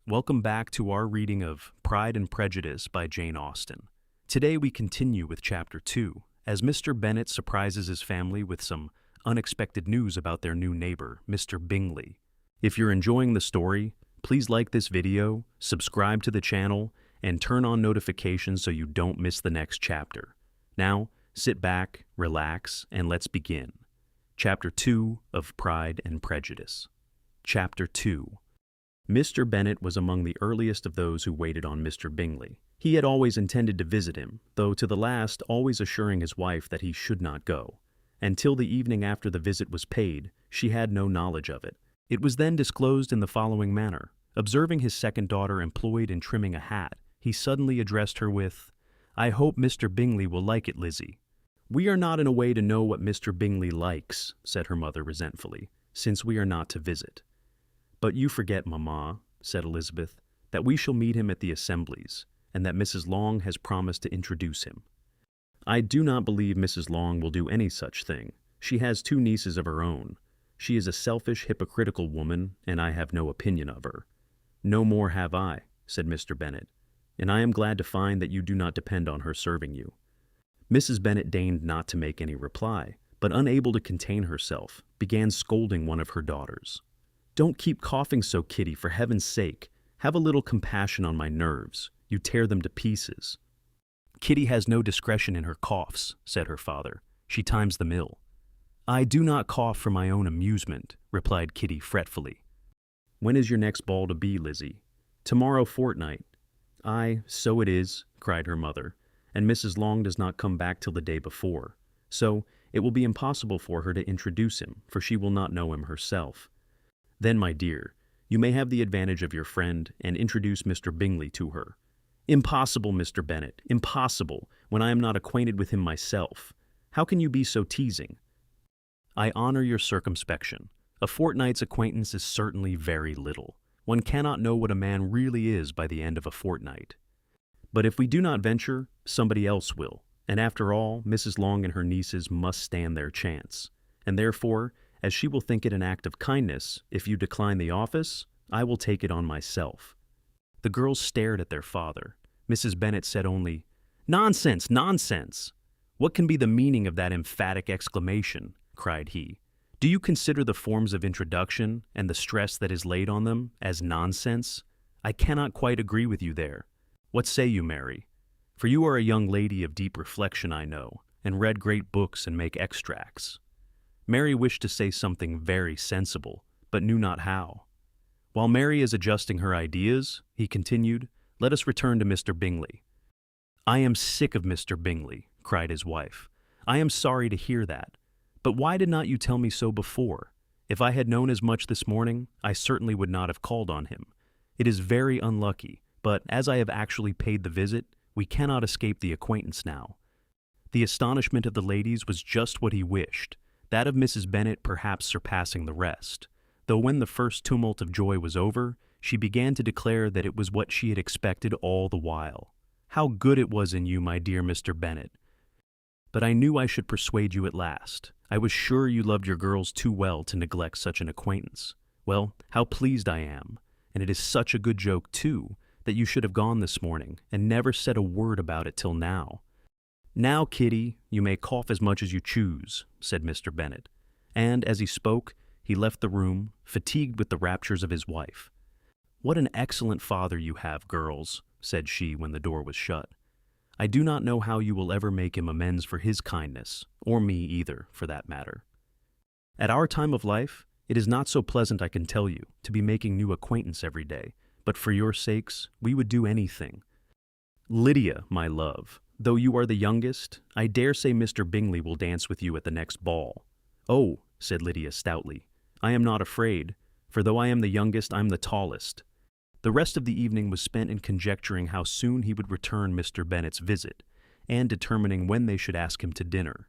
Welcome back to our reading of Pride and Prejudice by Jane Austen. Today we continue with Chapter 2, as Mr. Bennet surprises his family with some unexpected news about their new neighbor, Mr. Bingley. If you're enjoying the story, please like this video, subscribe to the channel, and turn on notifications so you don't miss the next chapter. Now, sit back, relax, and let's begin. Chapter 2 of Pride and Prejudice. Chapter 2. Mr. Bennet was among the earliest of those who waited on Mr. Bingley. He had always intended to visit him, though to the last always assuring his wife that he should not go. Until the evening after the visit was paid, she had no knowledge of it. It was then disclosed in the following manner. Observing his second daughter employed in trimming a hat, he suddenly addressed her with, "I hope Mr. Bingley will like it, Lizzie." "We are not in a way to know what Mr. Bingley likes," said her mother resentfully, "since we are not to visit." "But you forget, Mamma," said Elizabeth, "that we shall meet him at the assemblies, and that Mrs. Long has promised to introduce him." "I do not believe Mrs. Long will do any such thing. She has two nieces of her own. She is a selfish, hypocritical woman, and I have no opinion of her." "No more have I," said Mr. Bennet, "and I am glad to find that you do not depend on her serving you." Mrs. Bennet deigned not to make any reply, but unable to contain herself, began scolding one of her daughters. "Don't keep coughing so, Kitty, for heaven's sake. Have a little compassion on my nerves. You tear them to pieces." "Kitty has no discretion in her coughs," said her father. "She times them ill." "I do not cough for my own amusement," replied Kitty fretfully. "When is your next ball to be, Lizzie?" "Tomorrow fortnight." "Aye, so it is," cried her mother, "and Mrs. Long does not come back till the day before. So it will be impossible for her to introduce him, for she will not know him herself. Then, my dear, you may have the advantage of your friend and introduce Mr. Bingley to her." "Impossible, Mr. Bennet, impossible, when I am not acquainted with him myself. How can you be so teasing?" "I honor your circumspection. A fortnight's acquaintance is certainly very little. One cannot know what a man really is by the end of a fortnight. But if we do not venture, somebody else will, and after all, Mrs. Long and her nieces must stand their chance, and therefore, as she will think it an act of kindness, if you decline the office, I will take it on myself." The girls stared at their father. Mrs. Bennet said only, "Nonsense, nonsense! What can be the meaning of that emphatic exclamation?" cried he. "Do you consider the forms of introduction, and the stress that is laid on them, as nonsense? I cannot quite agree with you there. What say you, Mary? For you are a young lady of deep reflection, I know, and read great books and make extracts." Mary wished to say something very sensible, but knew not how. "While Mary is adjusting her ideas," he continued, "let us return to Mr. Bingley." "I am sick of Mr. Bingley," cried his wife. "I am sorry to hear that. But why did not you tell me so before? If I had known as much this morning, I certainly would not have called on him. It is very unlucky, but as I have actually paid the visit, we cannot escape the acquaintance now." The astonishment of the ladies was just what he wished, that of Mrs. Bennet perhaps surpassing the rest, though when the first tumult of joy was over, she began to declare that it was what she had expected all the while. "How good it was in you, my dear Mr. Bennet! But I knew I should persuade you at last. I was sure you loved your girls too well to neglect such an acquaintance. Well, how pleased I am, and it is such a good joke, too, that you should have gone this morning, and never said a word about it till now." "Now, Kitty, you may cough as much as you choose," said Mr. Bennet, and as he spoke, he left the room, fatigued with the raptures of his wife. "What an excellent father you have, girls," said she when the door was shut. "I do not know how you will ever make him amends for his kindness, or me either, for that matter. At our time of life, it is not so pleasant, I can tell you, to be making new acquaintance every day, but for your sakes, we would do anything. Lydia, my love, though you are the youngest, I dare say Mr. Bingley will dance with you at the next ball." "Oh," said Lydia stoutly, "I am not afraid, for though I am the youngest, I'm the tallest." The rest of the evening was spent in conjecturing how soon he would return Mr. Bennet's visit, and determining when they should ask him to dinner.